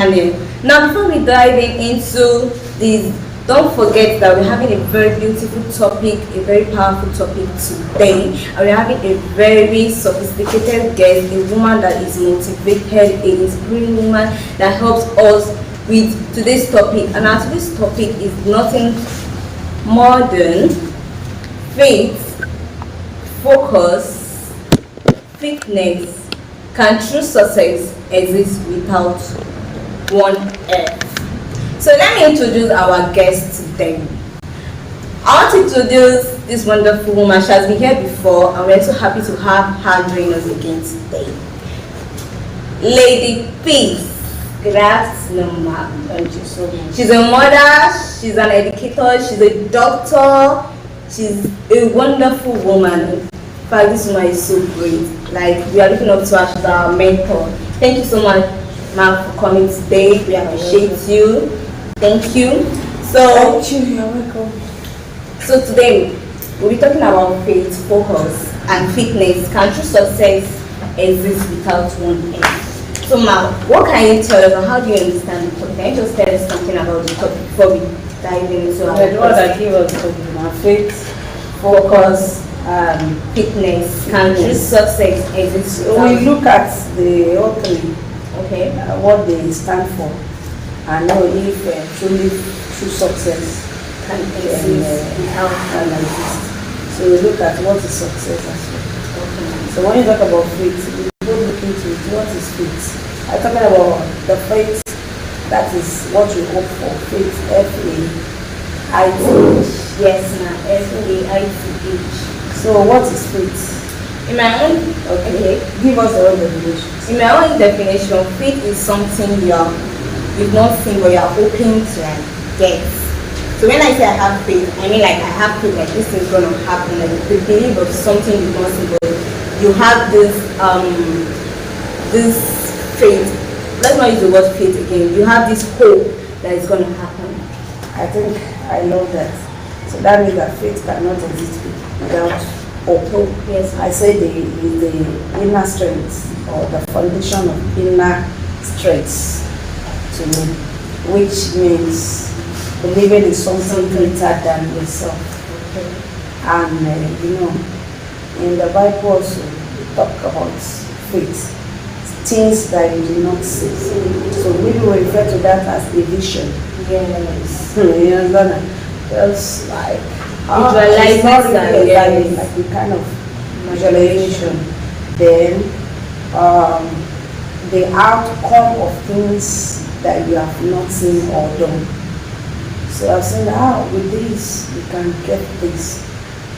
Now, before we dive into this, don't forget that we're having a very beautiful topic, a very powerful topic today. And we're having a very sophisticated guest, a woman that is motivated, a inspiring woman that helps us with today's topic. And our today's topic is nothing more than faith, focus, fitness. Can true success exist without one F? So let me introduce our guest today. I want to introduce this wonderful woman. She has been here before, and we're so happy to have her join us again today. Lady Peace. Good afternoon, ma'am. Thank you so much. She's a mother, she's an educator, she's a doctor, she's a wonderful woman. In fact, this woman is so great. Like, we are looking up to her, she's our mentor. Thank you so much, ma'am, for coming today. We appreciate you. Thank you. Thank you, you're welcome. So today, we'll be talking about faith, focus, and fitness. Can true success exist without one F? So, ma'am, what can you tell us, or how do you understand the topic? Can you just tell us something about the topic before we dive into our The one that gave us faith, focus, and fitness? Can true success exist so without? we look at the all three, Okay. what they stand for, and know if truly true success Can can exist without? exist. So we look at what is success as well. Okay. So when you talk about faith, we go look into it. What is faith? I'm talking about the faith that is what you hope for. Faith, F-A-I-T-H. Yes, ma'am. Faith. So what is faith? In my own, Okay. Give us the own definitions. in my own definition, faith is something you've not seen, but you're hoping to get. So when I say I have faith, I mean like I have faith, like this is gonna happen, like the belief of something you've not seen, but you have this faith. Let's not use the word faith again. You have this hope that it's gonna happen. I think I know that. So that means that faith cannot exist without hope. Yes. I say the inner strength or the foundation of inner strength to me, which means believing in something greater than yourself. Okay. And in the Bible also we talk about faith, things that you do not see. So maybe we refer to that as a vision. Yes. You understand? Just like Visualizing it's not that, really yes. like the kind of visualization. Then the outcome of things that you have not seen or done. So I've said, with this you can get this.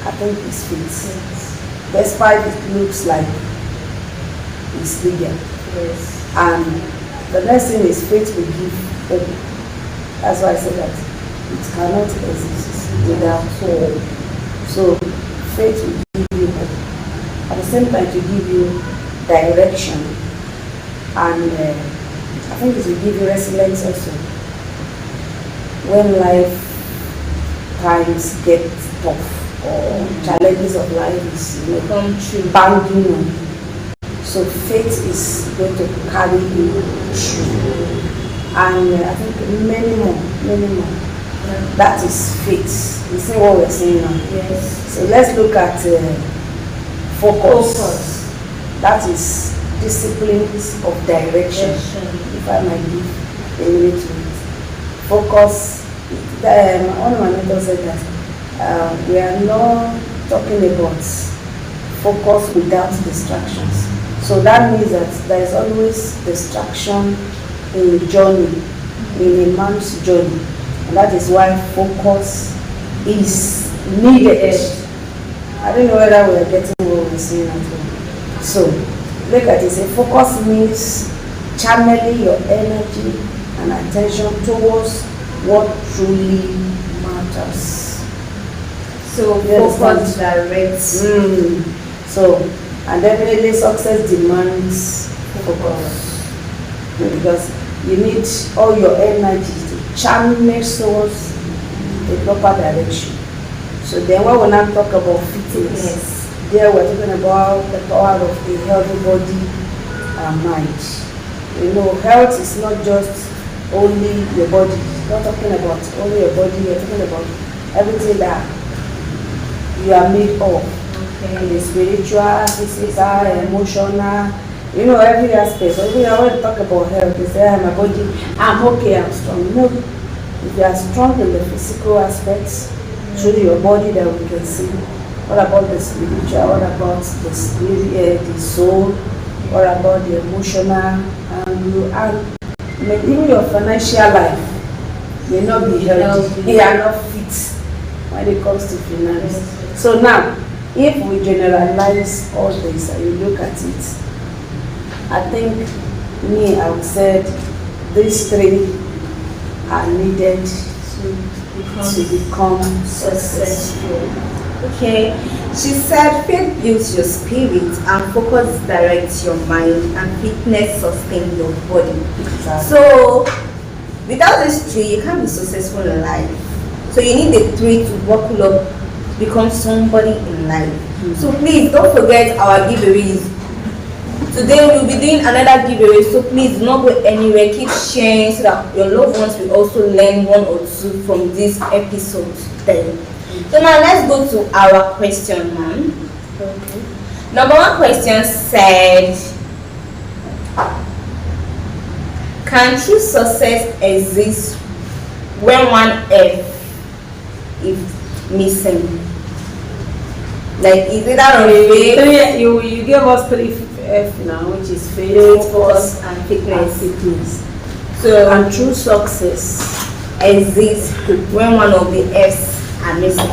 I think it's faith. Despite it looks like it's legal. Yes. And the next thing is faith will give hope. That's why I said that it cannot exist without hope. So faith will give you hope. At the same time, to give you direction. And I think it will give you resilience also. When life times get tough or challenges of life is Come true. banging on you. So faith is going to carry you through. And I think many more. Yeah. That is faith. You see what we're saying now? Yes. So let's look at focus. That is disciplines of direction. If I might give a minute to it. Focus. One of my mentors said that we are not talking about focus without distractions. So that means that there is always distraction in journey, in a man's journey. And that is why focus is needed. I don't know whether we are getting what we're saying at all. So look at it. Say focus means channeling your energy and attention towards what truly matters. So focus directs. So, and definitely success demands focus. Because you need all your energy to channel towards the proper direction. So then when we now talk about fitness, there we're talking about the power of a healthy body and mind. You know, health is not just only your body. Not talking about only your body, you're talking about everything that you are made of. Okay. The spiritual, physical, emotional, you know, every aspect. So when I talk about health, they say, my body, I'm okay, I'm strong. No, if you are strong in the physical aspects, through your body that we can see. What about the spiritual? What about the spirit, the soul? What about the emotional? And even your financial life may not be healthy. They are not fit when it comes to finance. Yes. So now, if we generalize all this and you look at it, I think I would say these three are needed to become successful. Okay, she said faith builds your spirit and focus directs your mind and fitness sustains your body. Exactly. So without these three, you can't be successful in life. So you need the three to buckle up to become somebody in life. Mm-hmm. So please don't forget our giveaways. Today we'll be doing another giveaway, so please do not go anywhere. Keep sharing so that your loved ones will also learn one or two from this episode today. So now let's go to our question, ma'am. Okay. Number one question said, can true success exist when one F is missing? Like, is it that faith? You gave us three F now, which is faith, focus, and fitness. So, and true success exists when one of the F's are missing.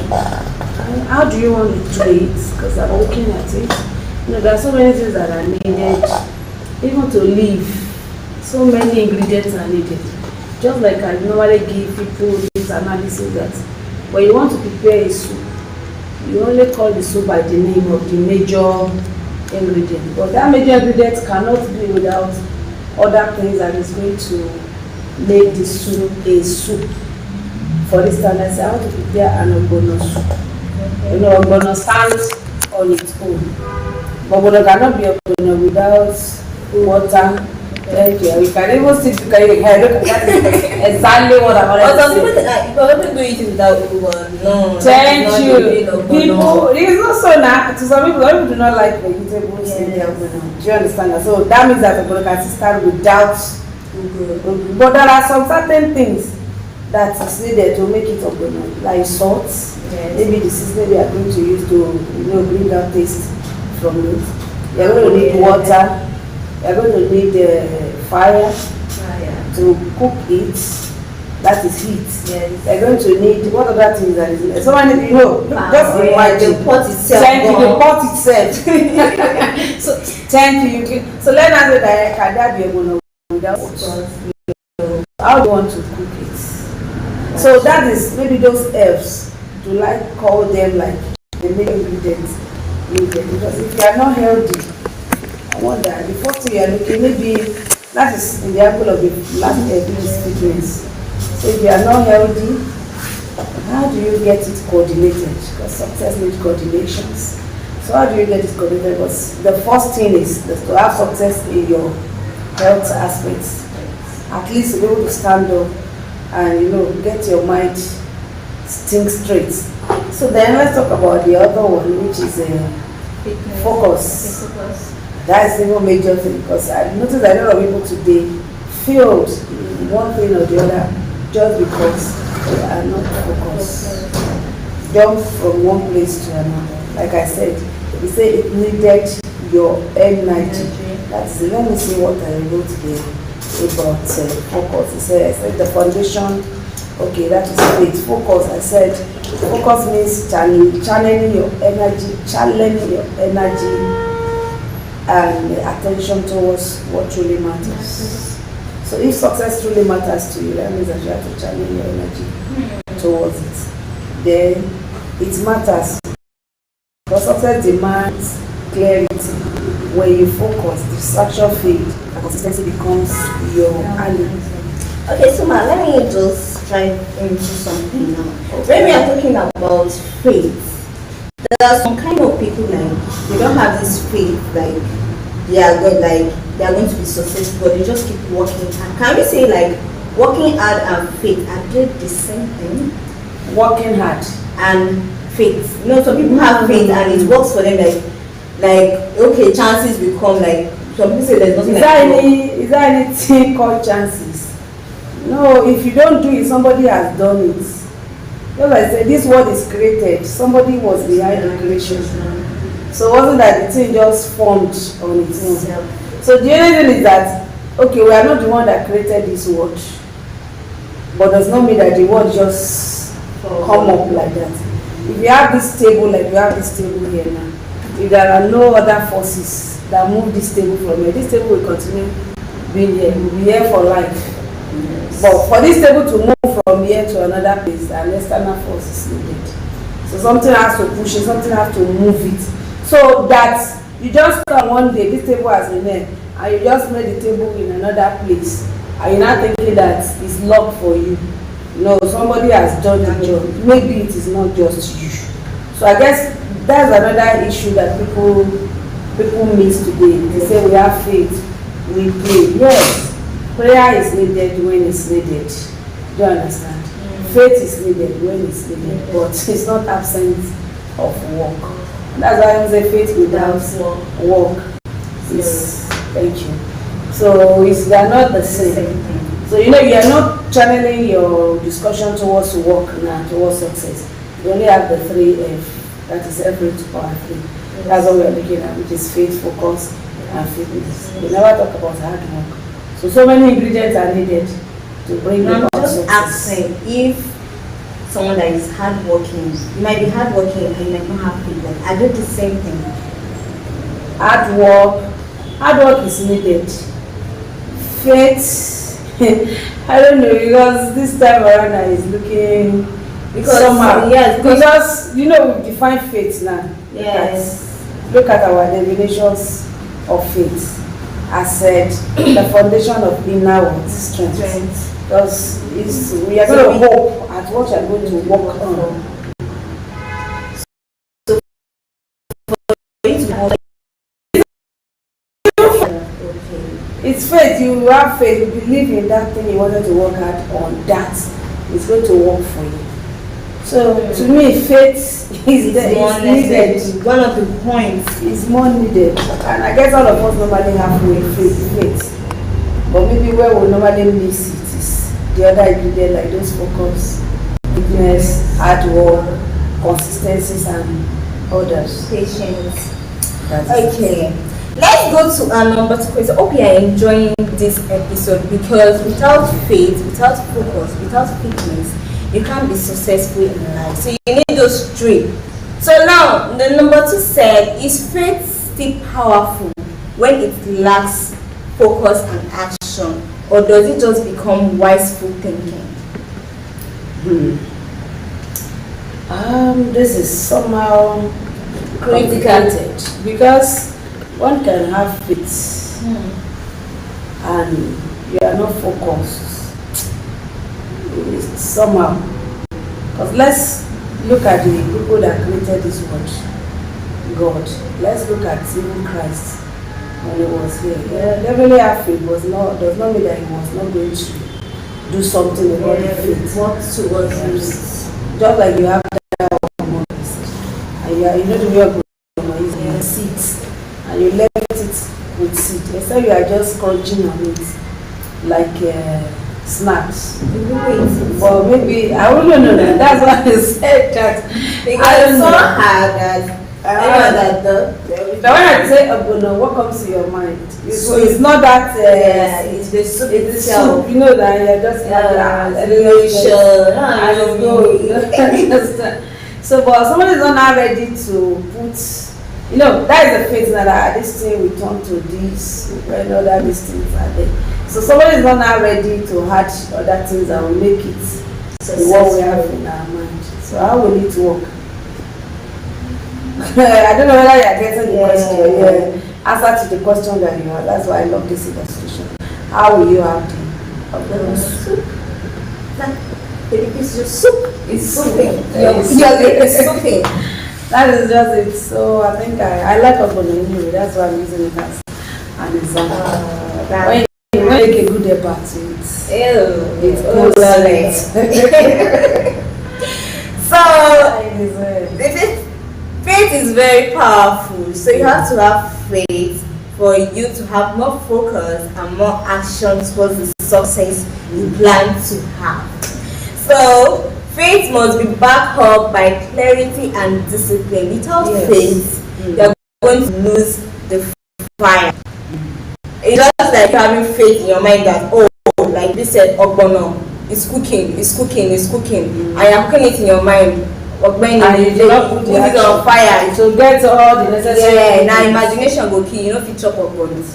How do you want to do it? Because I'm looking at it. You know, there are so many things that are needed, even to live. So many ingredients are needed. Just like I normally give people this analysis that when you want to prepare a soup, you only call the soup by the name of the major ingredient. But that major ingredient cannot be without other things that is going to make the soup a soup. For instance, I say I want to prepare an ogbono soup. Okay. You know, ogbono stands on its own. But ogbono cannot be ogbono without water. Thank you. We can even sit because you can look at that. Exactly what I wanted to say. People do it without ogbono. No. Thank you. People, it is not so now. To some people do not like vegetables in their ogbono. Do you understand that? So that means that ogbono can start without ogbono. But there are some certain things that is needed to make it ogbono, like salt. Yes. Maybe the seasoning they are going to use to bring out taste from it. You are going to need water. You are going to need fire to cook it. That is heat. Yes. You are going to need what other things that is needed. So many just imagine the pot itself. Thank you. The pot itself. So thank you. So let us know that can that be ogbono without water? How do you want to cook it? So that is maybe those F's, to like call them like the main ingredients needed. Because if you are not healthy, I wonder the first thing you are looking, maybe that is in the apple of the last fitness. So if you are not healthy, how do you get it coordinated? Because success needs coordinations. So how do you get it coordinated? Because the first thing is to have success in your health aspects. At least to be able to stand up and get your mind think straight. So then let's talk about the other one, which is focus. That's the major thing, because I noticed that a lot of people today failed in one thing or the other just because they are not focused. Jump from one place to another. Like I said, they say it needed your energy. That's it. Let me see what I wrote there about focus. I said the foundation. Okay, that is great. Focus. I said focus means channeling your energy and attention towards what truly matters. So if success truly matters to you, that means that you have to channel your energy towards it. Then it matters, because success demands clarity. When you focus, distraction fades and consistency becomes your ally. Okay, so ma, let me just try into something now. When we are talking about faith, there are some kind of people like they don't have this faith, like they are going to be successful, but they just keep working. And can we say like Working hard and faith, are they the same thing? Working hard And faith. You know, some people have faith and it works for them like okay, chances will come. Like some people say there's nothing is there anything called chances? No, if you don't do it, somebody has done it. Just like I said, this world is created. Somebody was behind the creation. So it wasn't that the thing just formed on its own. So the only thing is that, okay, we are not the one that created this world. But does not mean that the world just come up like that. If you have this table, like you have this table here now, if there are no other forces that move this table from here, this table will continue being here. It will be here for life. Yes. But for this table to move from here to another place, an external force is needed. So something has to push it, something has to move it. So that you just come one day, this table has been there, and you just made the table in another place, and you're not thinking that it's locked for you. No, somebody has done the job. Maybe it is not just you. So I guess that's another issue that people miss today. They say we have faith, we pray. Yes, prayer is needed when it's needed. Do you understand? Faith is needed when it's needed, but it's not absent of work. And that's why I say faith without work is thank you. So they're not the same. So you know, you are not channeling your discussion towards work now, towards success. You only have the 3F, that is every to power 3. That's what we are looking at, which is faith, focus, and fitness. We never talk about hard work. So many ingredients are needed to bring about success. I'm just asking, if someone that is hardworking, you might be hardworking and you might not have faith, but are they the same thing? Hard work is needed. Faith, I don't know, because this time around I is looking somehow. Yes, because you know we define faith now. Yes. Look at our definitions of faith. I said the foundation of inner strength. Because we are going to hope at what you are going to work on. So it's faith. You have faith. You believe in that thing you wanted to work hard on. That is going to work for you. So to me, faith is needed. One of the points is more needed, and I guess all of us normally have faith. But maybe where we normally miss it is the other ingredient, like those focus, fitness, hard work, consistencies, and others. Patience. Okay. Let's go to our number 2 question. Hope you are enjoying this episode, because without faith, without focus, without fitness, you can't be successful in life. So you need those 3. So now, the number 2 said, is faith still powerful when it lacks focus and action, or does it just become wasteful thinking? This is somehow complicated, because one can have faith and you are not focused. Somehow, because let's look at the people that created this world, God. Let's look at even Christ when he was here. Yeah, definitely have faith, does not mean that he was not going to do something about the faith. Works towards it. Just like you have that and you know the way of seeds, and you left it with seed. Instead you are just crunching on it like snacks. But maybe I wouldn't know that. That's why I said that. Because I don't know that when I say abono, what comes to your mind? It's not that. It's the soup itself. You know that you're just So, but somebody is not ready to put. You know, that is the faith that this thing we turn to this, when other these things are there. So somebody is not ready to add other things that will make it what we have in our mind. So how will it work? I don't know whether you are getting the question. Answer to the question that you have. That's why I love this illustration. How will you have the soup? It's just soup. It's something. It's something. That is just it. So I think I like Ogbono anyway. That's why I'm using it as an example. When you make a good eba to it. It's Oh, good. So, faith is very powerful. So you have to have faith for you to have more focus and more action towards the success you plan to have. So faith must be backed up by clarity and discipline. Without faith, you're going to lose the fire. It's just like having faith in your mind that, oh, like this said, Ogbono is cooking, and you're cooking it in your mind. And you do not put it on fire to get all the necessary. Yeah, now imagination go kill, you know, if you chop up on it.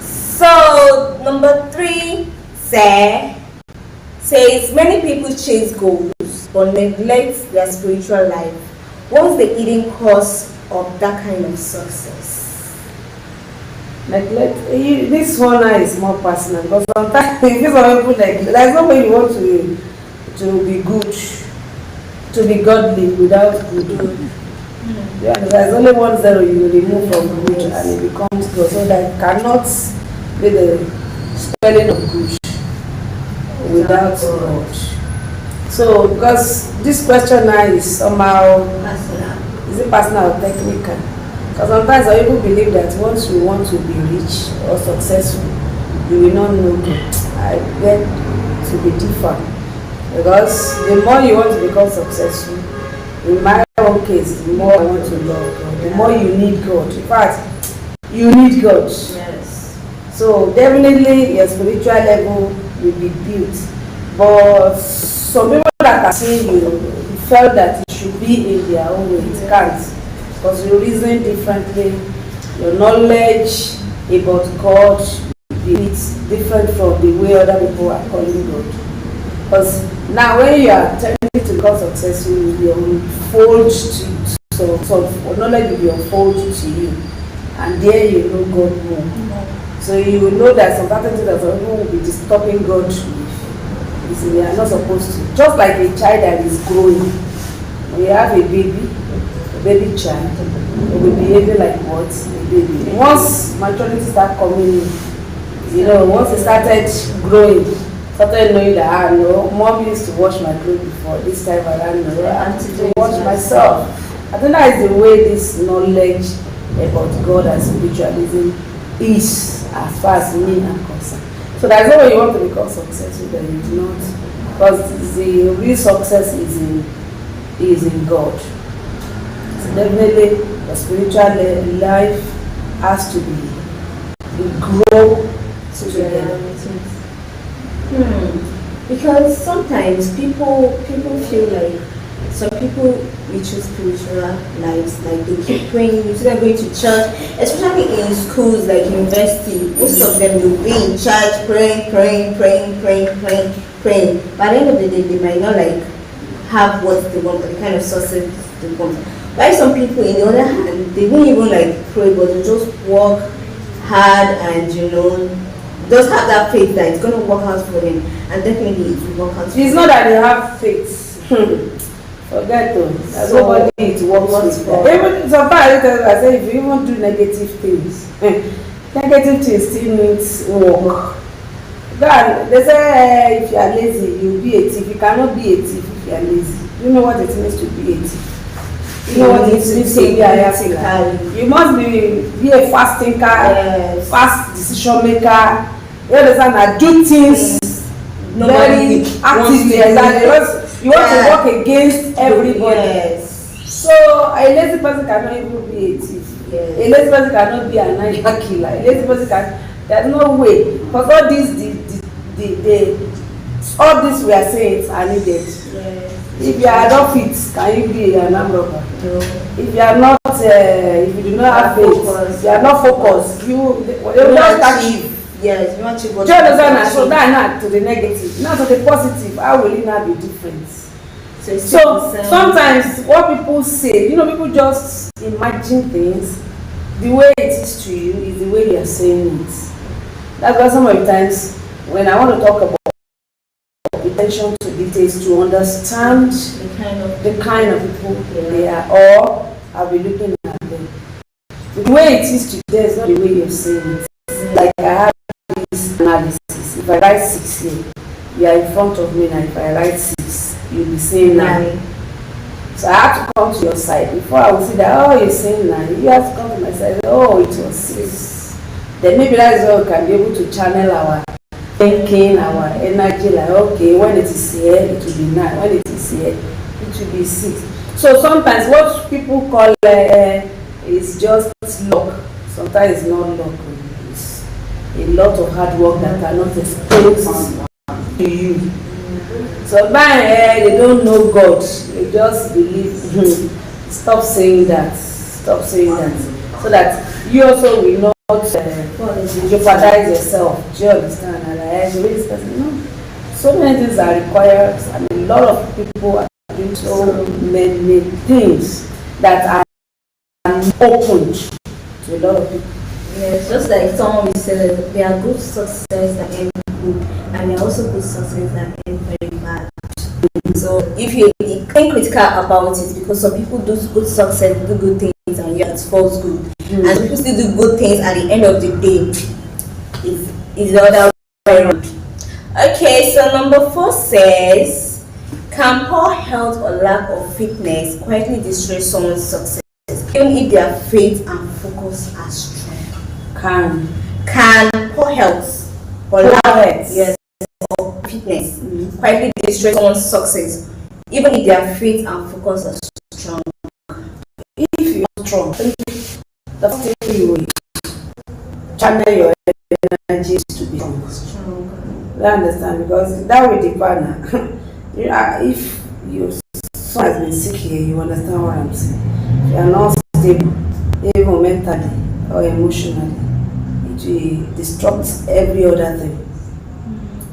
So number 3 says many people chase goals but neglect their spiritual life. What's the hidden cause of that kind of success? Neglect. This one is more personal, but sometimes if some people neglect, there's no way you want to be good, to be godly without good. Yeah, there's only 1 0 you will remove from good and it becomes good. So that cannot be the spelling of good without God. So because this question now is somehow is it personal or technical? Because sometimes some people believe that once you want to be rich or successful, you will not know God. I get to be different. Because the more you want to become successful, in my own case, the more I want to love God, the more you need God. In fact, you need God. Yes. So definitely your spiritual level will be built. But some people that are seeing you felt that it should be in their own way. It can't. Because you reason differently. Your knowledge about God is different from the way other people are calling God. Because now when you are trying to become successful, you will be unfold to so knowledge will be unfolded to you, and there you know God more. So you will know that some certain things that some people will be disturbing God with. They are not supposed to. Just like a child that is growing, when you have a baby child, it will behave like what? A baby. Once maturity starts coming in, you know, once it started growing, started knowing that no, mom used to wash my clothes before, this time around no, I have to wash myself. I think that is the way this knowledge about God and spiritualism is as far as me I'm concerned. So that's not when you want to become successful, then you do not, because the real success is in God. So definitely the spiritual life has to be grow together. Because sometimes people feel like some people we choose spiritual lives, like they keep praying, you see them going to church, especially in schools like university. Most of them will be in church praying. But at the end of the day, they might not like have what they want, the kind of success they want. While some people, in the other hand, they won't even like pray, but they just work hard and just have that faith that it's going to work out for them, and definitely it will work out. It's not that they have faith. Forget them. There's nobody it works for. Even sometimes I say if you even do negative things, negative things still needs work. God, they say if you are lazy, you'll be a thief. You cannot be a thief if you are lazy. You know what it means to be a thief. You know what it means to be a thinker. You must be a fast thinker, fast decision maker. You understand that do things very actively. You want to work against everybody. Yes. So a lazy person cannot even be a thief. Yes. A lazy person cannot be an animal killer. A lazy person can. There's no way. Because all this we are saying are needed. Yes. If you are not fit, can you be an armed robber? No. If you are not, if you do not have faith, if you are not focused, they will not catch you. Yes, you want to go. So that's not to the negative. Now to the positive, how will it not be different? So sometimes what people say, people just imagine things. The way it is to you is the way you are saying it. That's why some of the times when I want to talk about attention to details to understand the kind of people they are, or I'll be looking at them. The way it is today is not the way you're saying it. Like I have this analysis. If I write 6 here, you are in front of me now. If I write 6, you'll be saying 9. So I have to come to your side before I will see that, oh, you're saying 9. You have to come to my side, oh, it was 6. Then maybe that's why we can be able to channel our thinking, our energy, like, okay, when it is here, it will be 9. When it is here, it will be 6. So sometimes what people call is just luck. Sometimes it's not luck. It's a lot of hard work that cannot explain to you. So they don't know God. They just believe. Stop saying that. Stop saying that. So that you also will not jeopardize yourself. Do you understand? No. So many things are required. I mean, a lot of people are doing so many things that are open to a lot of people. Yes, just like someone will say, there are good success that end good, and there are also good success that end very bad. So if you think critical about it, because some people do good success, do good things, and yet it falls good, and people still do good things at the end of the day, is the other way around. Okay, so number 4 says, can poor health or lack of fitness quietly destroy someone's success, even if their faith and focus are strong? Can poor health or lack of fitness quietly destroy someone's success, even if their faith and focus are strong? If you are strong, the first thing you will channel your energy to be strong. You understand? Because that will depend. If your son has been sick here, you understand what I'm saying. If you are not stable, even mentally or emotionally, it will disrupt every other thing.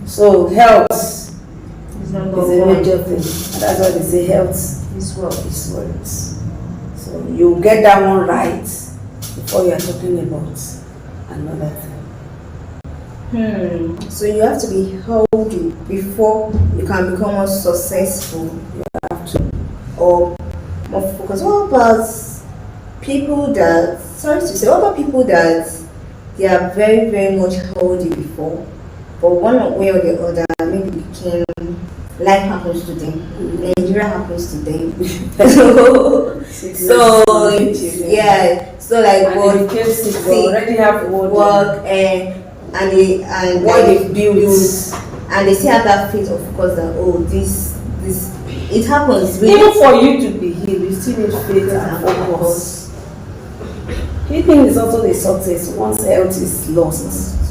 So health is a major thing. And that's why they say health is wealth. So you get that one right before you are talking about another thing. So you have to be healthy before you can become more successful. You have to. Or more focused. What about people that, what about people that they are very, very much healthy before, but one way or the other, maybe became, life happens to them, Nigeria happens to them. So like what they already have work and what they've built, and they still have that faith of course that this it happens. Even for you to be healed, you still need faith and focus. Healing is also a success once health is lost.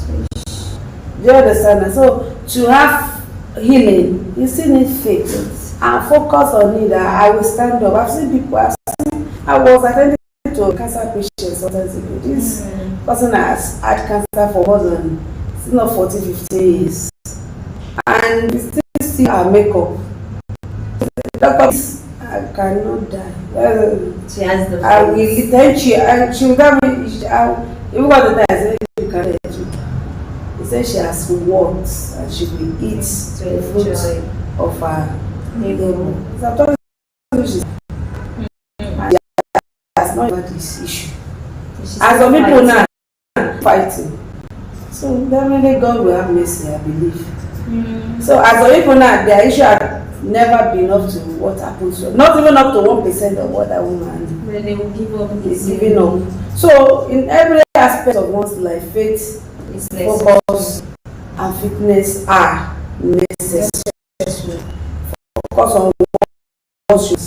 Do you understand that? So to have healing, you still need faith and focus on it. I will stand up. I've seen people. I was attending to a cancer patient sometimes ago. This person has had cancer for more than 40-50 years, and we still see her makeup. Doctor, I cannot die. She has the I will then she will tell me, even what the time I said, you can't let you. He said she has worked and she will eat the fruit of her labor. So I'm talking about she has not about this issue. As some people now fighting. So definitely God will have mercy, I believe. So as some people now, their issue had never been up to what happens to, not even up to 1% of what that woman. When they will give up, is giving up. So in every aspect of one's life, faith, focus, and fitness are necessary. Focus on what you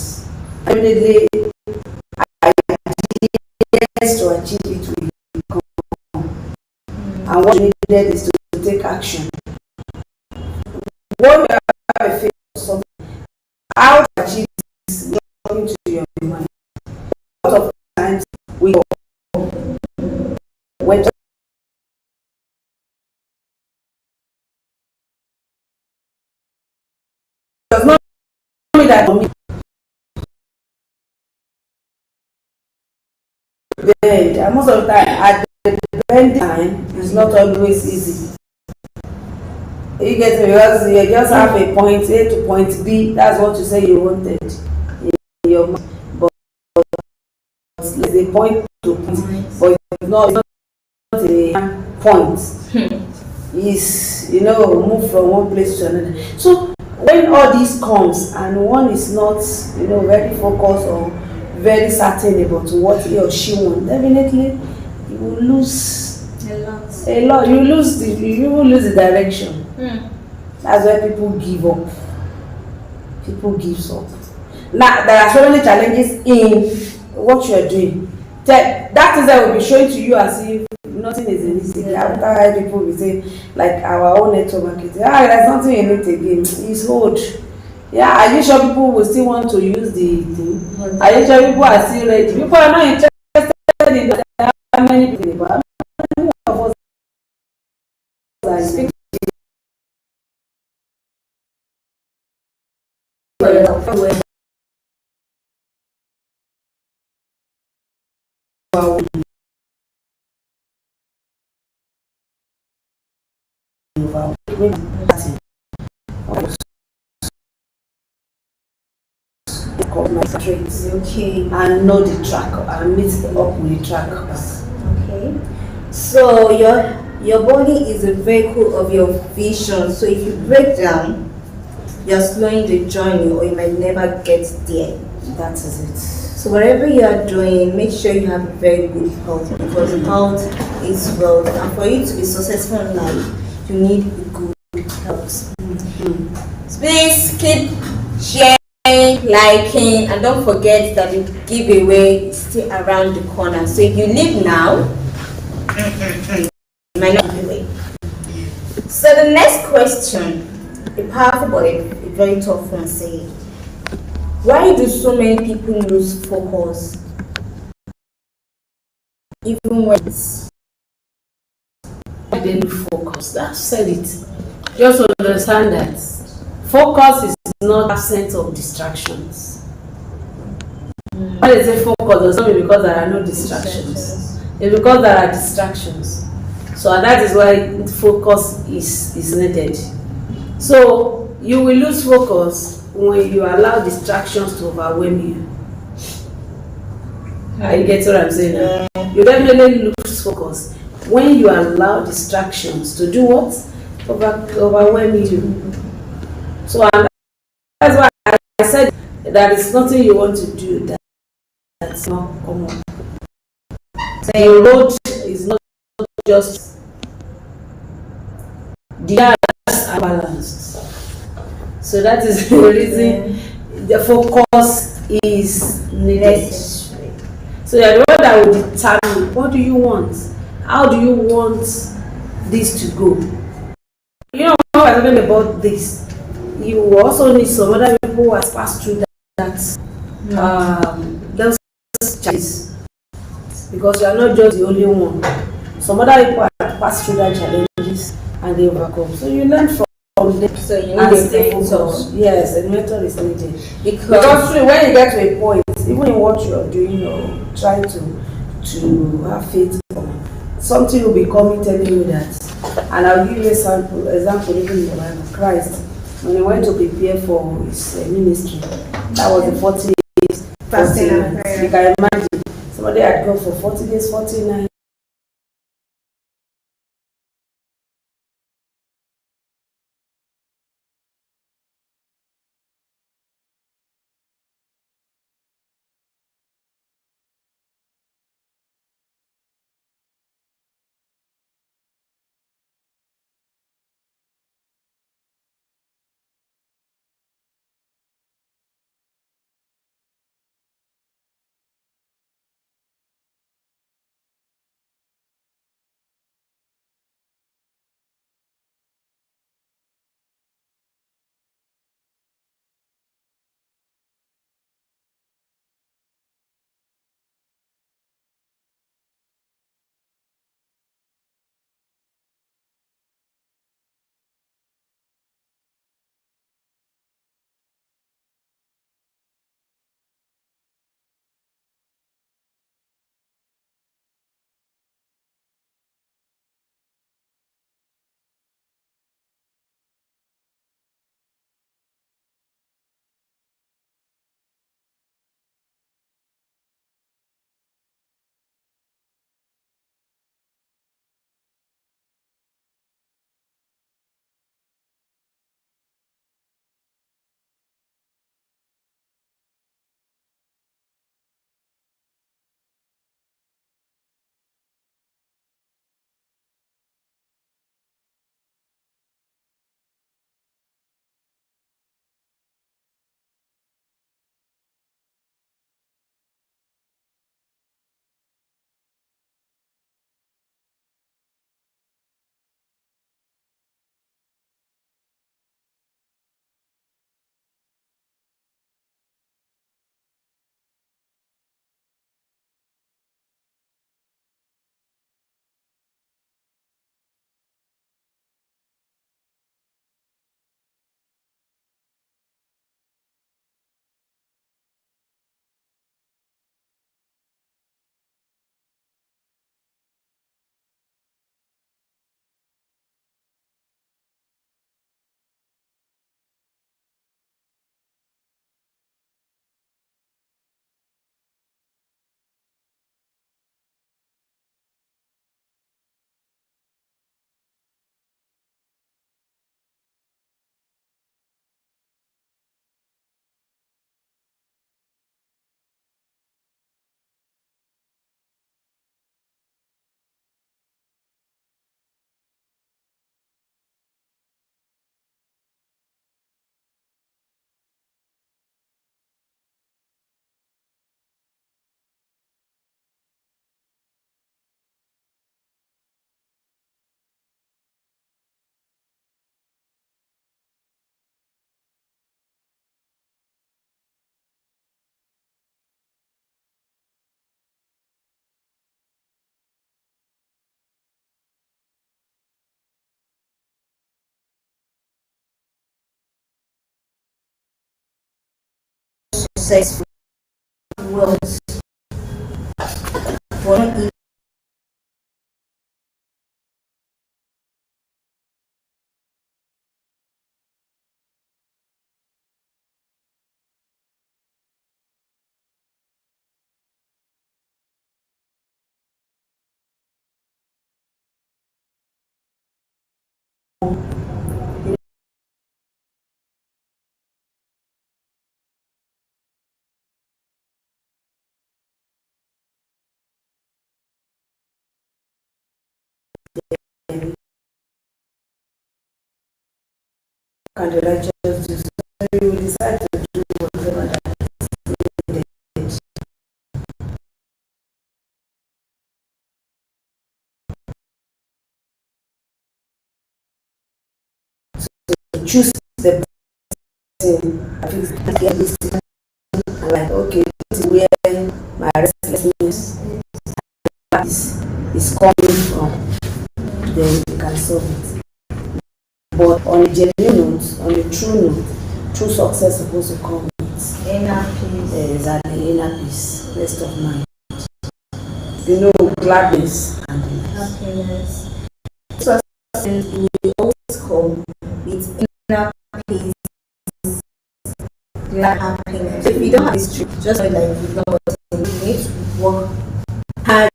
immediately ideas to achieve it will come. And what you needed is to take action. When you have a faith or something, how to achieve this is not into your mind. A lot of times we went does not mean that for me. And most of the time, at the bend time, it's not always easy. You get me, because you just have a point A to point B. That's what you say you wanted in your mind. But it's a point to point, but it's not a point. is, move from one place to another. So when all this comes and one is not, very focused or very certain about what he or she wants, definitely you will lose A lot. a lot. You will lose the direction. Hmm. That's why people give up. People gives up. Now there are so many challenges in what you are doing. That is that will be showing to you as if nothing is in it again. After how people will say, like our own network marketing, there's nothing in it again. It's old. Yeah, are you sure people will still want to use the thing? Are you sure people are still ready? People are not interested in that. How many people? How many of us are Speak in for yourself. our traits Okay. and know the track and meet up with the track. Okay. So your body is a vehicle of your vision. So if you break down, you're slowing the journey or you might never get there. That is it. So whatever you are doing, make sure you have very good health because health is wealth. And for you to be successful in life, you need good health. So please keep sharing, liking, and don't forget that the giveaway is still around the corner. So if you leave now, you might not give away. So the next question, a powerful but a very tough one, say, why do so many people lose focus even when it's Then focus. I've said it. Just understand that focus is not absence of distractions. When they say focus, does not mean because there are no distractions. It's because there are distractions. So and that is why focus is needed. So you will lose focus when you allow distractions to overwhelm you. You get what I'm saying now? You definitely lose focus when you allow distractions to do what? Overwhelm you. So and that's why I said that it's nothing you want to do that's not common. So your road is not just the others are balanced. So that is the reason the focus is needed. So you are the one that will determine what do you want? How do you want this to go? You know, when we're talking about this, you also need some other people who has passed through those challenges because you are not just the only one. Some other people have passed through that challenges and they overcome. So you learn from them. so you need And a stay mentor focused. Yes, a mentor is needed. because When you get to a point, even in what you are doing or trying to have faith on, something will be coming telling you that. And I'll give you an example even in the Bible. Christ, when he went to prepare for his ministry, that was the 40 days Fasting and nights. prayer. You can imagine somebody had gone for 40 days, 40 nights. successful, wealth, but not can the righteous do? So you will decide to do whatever that you choose the person. I think get this thing, and like, okay, this is where my restlessness is coming from. Then you can solve it. But on a genuine note, on a true note, true success is supposed to come with inner peace. exactly inner peace, rest of mind. You know, gladness and Happiness. So we always come with inner peace, glad happiness. So if you don't have this trick, just like you know what you need to work hard.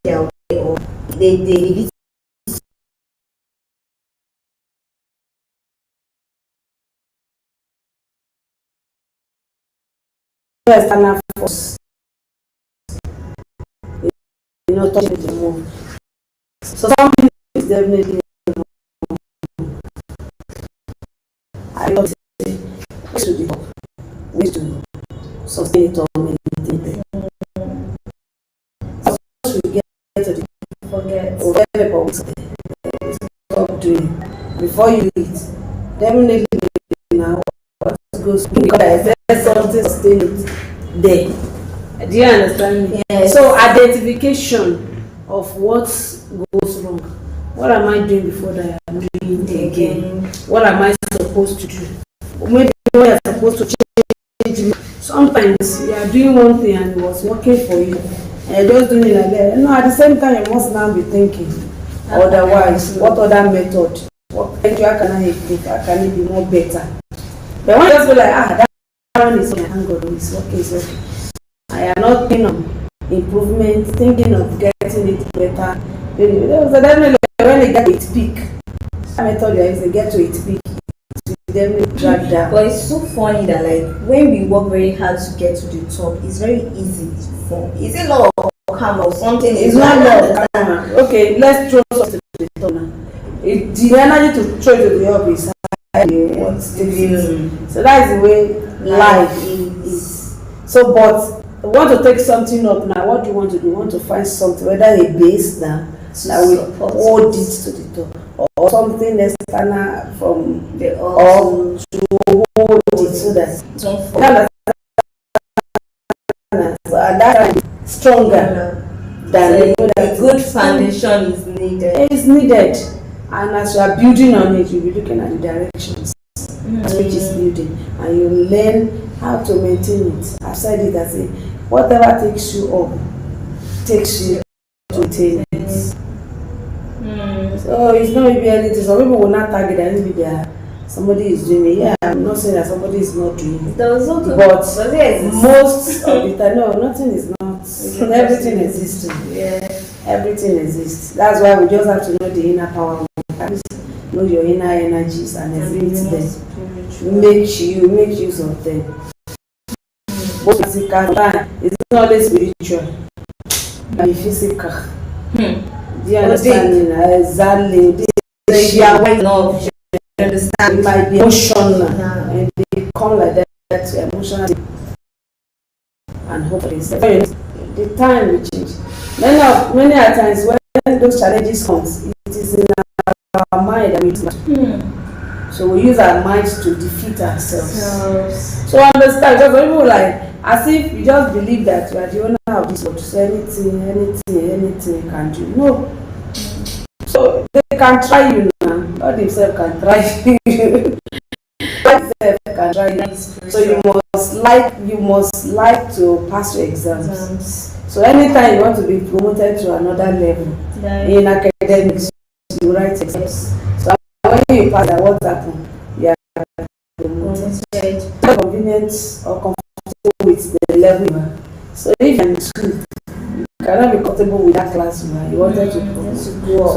Their way, or they external force, you know, touch the move. So something is definitely I love to say this should be we need to sustain it or maintain it. Once we get to the forget. whatever we stop doing before you eat, definitely now what goes because there's something sustain it there. Do you understand me? Yes. So identification of what goes wrong. What am I doing before that I'm doing it again? What am I supposed to do? Or maybe what you're supposed to change. Sometimes you are doing one thing and it was working for you, and you're just doing it like that. No, at the same time you must now be thinking. Otherwise, what other method? What how can I improve? How can it be more better? But when you just go like, that one is okay, thank God, it's okay, it's okay. I am not thinking of improvement, thinking of getting it better. So definitely when they get to its peak, that method is they get to its peak, it definitely drag down. But it's so funny that like when we work very hard to get to the top, it's very easy to fall. Is it law of karma or something? It's not law of karma. Okay, let's throw something to the top now. The energy to throw to the up is high. So that is the way life is. So, but you want to take something up now, what do you want to do? You want to find something, whether a base now that will hold it to the top, or something external from the or to hold it so that don't fall. And that is stronger than a good foundation is needed. It's needed, and as you are building on it, you'll be looking at the directions which is building, and you learn how to maintain it. I've said it as a whatever takes you up takes you to maintain it. So it's not maybe anything. Some people will not target that maybe they are somebody is doing it. Yeah, I'm not saying that somebody is not doing it. There was also, but most of the time, no, nothing is not. Everything exists. Yeah. Everything exists. That's why we just have to know the inner power. Know your inner energies and exhibit them. Make use of them. Both physical time is not only spiritual, but physical. Do you understand? Exactly. It might be emotional, and they come like that, emotional, and hopefully the time will change. Many a times when those challenges comes, it is in our mind that we so we use our minds to defeat ourselves. So understand, because people like as if you just believe that you are the owner of this world, so anything you can do. No. So they can try you now. God himself can try you. God himself can try you. So you must like to pass your exams. So anytime you want to be promoted to another level in academics, you write exams. So when you pass that, what happens? You are promoted. Not convenient or comfortable with the level you are. So if you're in school, you cannot be comfortable with that class you wanted to promote. So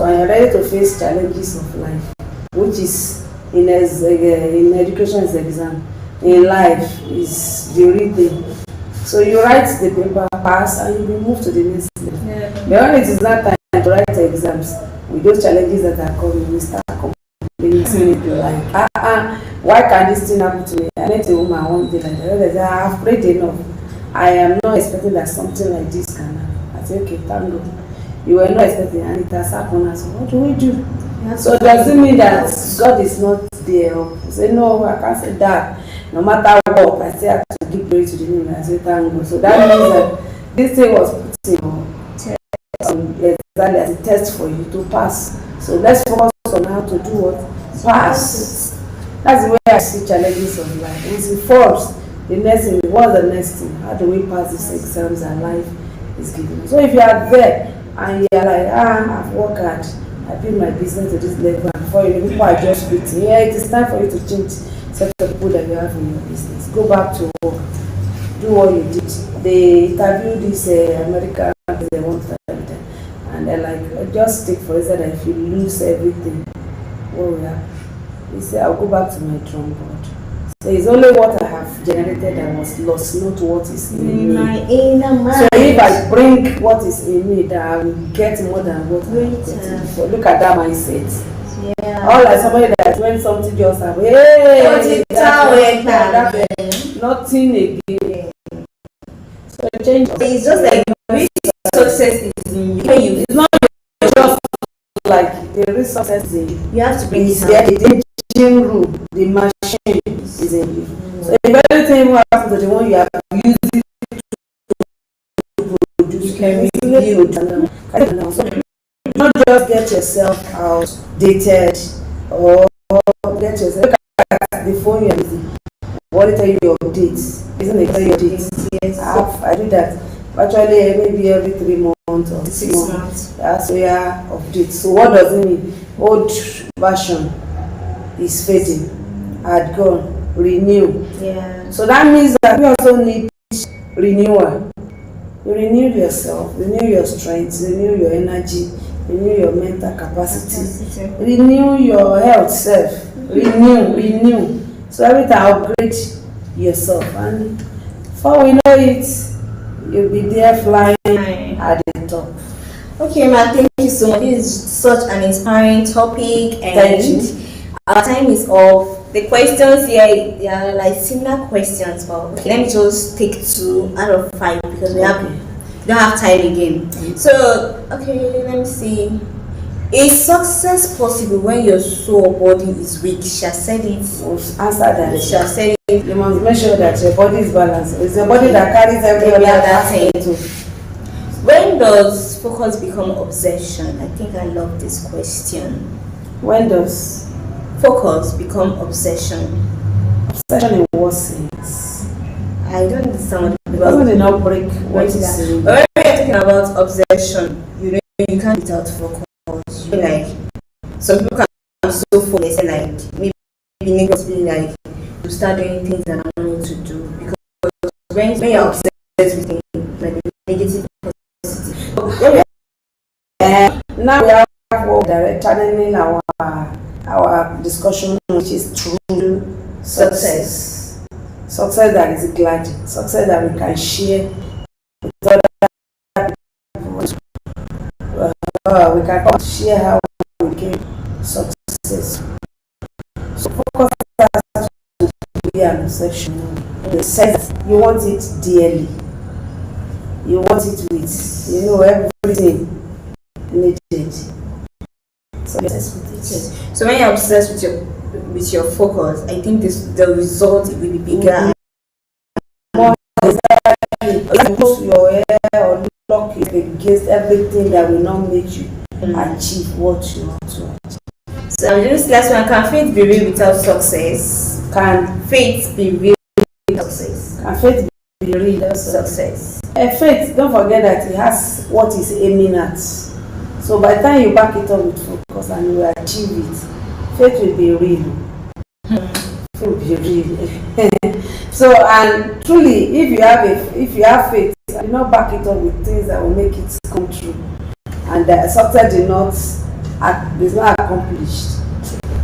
you're ready to face challenges of life, which is in education is exam. In life is the real thing. So you write the paper, pass, and you will move to the next level. But when it is not time to write exams, with those challenges that are coming, we start complaining like, why can this thing happen to me? I met a woman one day like that. I have prayed enough. I am not expecting that something like this can happen. I say, okay, thank God. You were not expecting, and it has happened. I said, what do we do? So does it mean that God is not there? I say, no, I can't say that. No matter what, I still have to give glory to the name. I say, thank God. So that means that this thing was put exactly as a test for you to pass. So let's focus on how to do what? Pass. That's the way I see challenges of life. Once it falls, the next thing, what's the next thing? How do we pass these exams that life is giving? So if you are there and you are like, I've worked hard, I built my business to this level, and before you know, people are just quitting. Yeah, it is time for you to change set of people that you have in your business. Go back to work. Do what you did. They interviewed this American they want to and they're like, just take for instance that if you lose everything, what will happen? He said, I'll go back to my drawing board. So it's only what I have generated that was lost, not what is in my inner mind. So if I bring what is in me, that I will get more than what I get. So look at that mindset. Yeah. All like somebody that when something just happens, nothing again. So change. It's just like real success is in you. It's not just like the real success is in you. You have to bring it there. The engine room, the machine is in you. So if everything happens to the one you are using to produce, you can really produce. So not just get yourself outdated or get yourself. Look at the phone you're using. What it tell you your updates? Isn't it your updates? Yes. I do that. Actually, maybe every 3 months or 6 months. So yeah, updates. So what does it mean? Old version is fading. Had gone. Renew. Yeah. So that means that we also need renewal. You renew yourself, renew your strength, renew your energy, renew your mental capacity. Renew your health self. Renew. So every time upgrade yourself, and before we know it, you'll be there flying at the top. Okay, ma, thank you so much. This is such an inspiring topic, and our time is off. The questions here, they are like similar questions, but okay, let me just take 2 out of 5 because we have You don't have time again. So, okay, let me see. Is success possible when your soul or body is weak? She has said it. Answer that. She has said it. You must make sure that your body is balanced. It's your body that carries every other thing. When does focus become obsession? I think I love this question. When does focus become obsession? Obsession in what sense? I don't understand what doesn't it not break what is saying? When we are talking about obsession, you can't without focus. You like some people can so focused, like maybe negatively, like to start doing things that I want to do, because when you're obsessed with things like negative positive. Now we have channeling our discussion, which is true success. Success that is glad, success that we can share with other people. We can share how we gain success. So focus has to be an obsession. The sense you want it dearly. You want it with everything needed. So obsessed with it. So when you're obsessed with your focus, I think the result will be bigger. More exactly. Push your hair or lock it against everything that will not make you achieve what you want to achieve. So this last one: can faith be real without success? Can faith be real without success? Can faith be real without success? Faith, don't forget that it has what it's aiming at. So by the time you back it up with focus and you achieve it, faith will be real. Faith will be real. So, and truly, if you have faith, you not back it up with things that will make it come true, and success is not accomplished,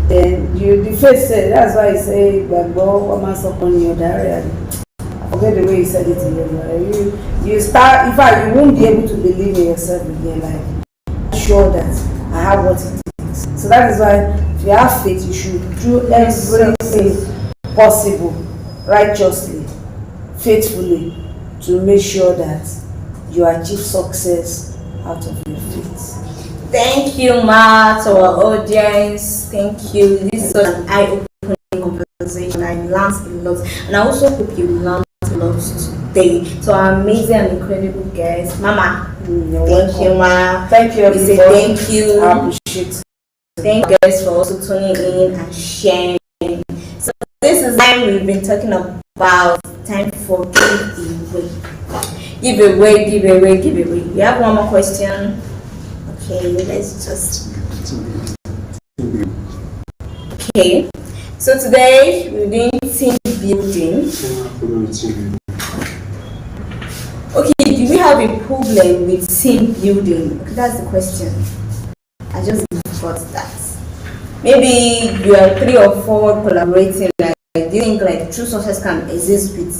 then the faith said, that's why I say, "Gbàgbọ́ ọmọ sọkàn your diary." I forget the way you said it in your life. You start, in fact, you won't be able to believe in yourself in your life. Sure that I have what it takes. So that is why if you have faith, you should do everything possible righteously, faithfully, to make sure that you achieve success out of your faith. Thank you, Ma, to our audience. Thank you. This was an eye-opening conversation. I learned a lot, and I also hope you learned a lot today. So our amazing and incredible guest, Mama. Thank you, Ma. Thank you, everybody. We say thank you. I appreciate it. Thank you guys for also tuning in and sharing. So this is time we've been talking about time for giveaway. You have one more question? Okay, let's just. Okay, so today we're doing team building. Okay, do we have a problem with team building? Okay, that's the question. I just got that. Maybe you are 3 or 4 collaborating. Like, do you think like true success can exist with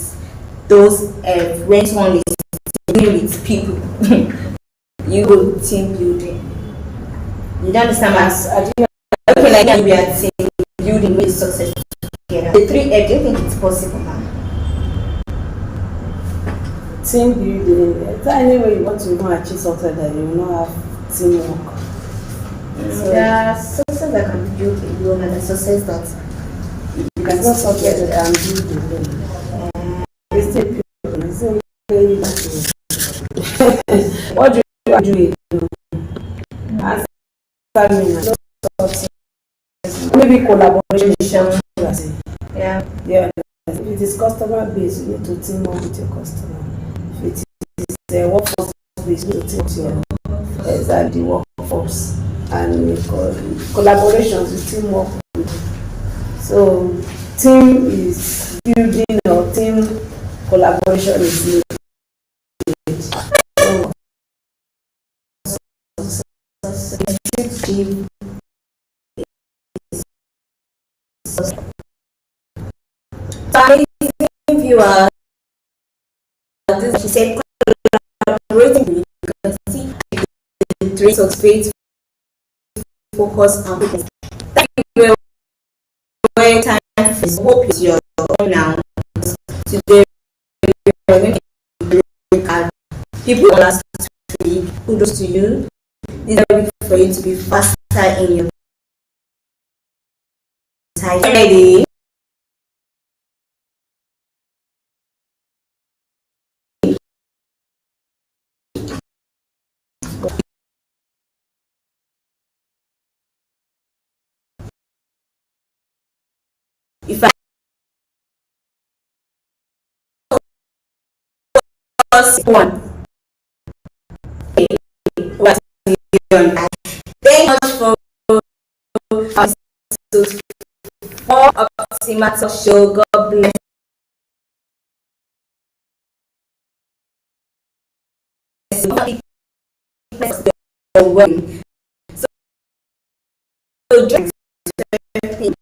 those when someone is dealing with people? You go team building. You don't understand my okay, like we are team building with success together. The 3 F, do you think it's possible now? Team building. Is there any way you want to achieve success that you will not have teamwork? So there are success that can be built alone, and the success that you can not success that can build alone. It's still people. It's still what do you do? Maybe collaboration. Yeah. If it is customer based, you need to team up with your customer. If it is workforce based, you need to team up the workforce. And collaborations with teamwork. So team is building or team collaboration is needed. Viewers, she said collaborating, you can see the traits of faith, focus on focus. Thank you very much. Time is hope is your own now. Today we're going to people last week, kudos to you. This is a week for you to be faster in your time. Ready? If I was one, okay, what you done? Thank you much for optimal talk show. God bless you. Bless the way. So, so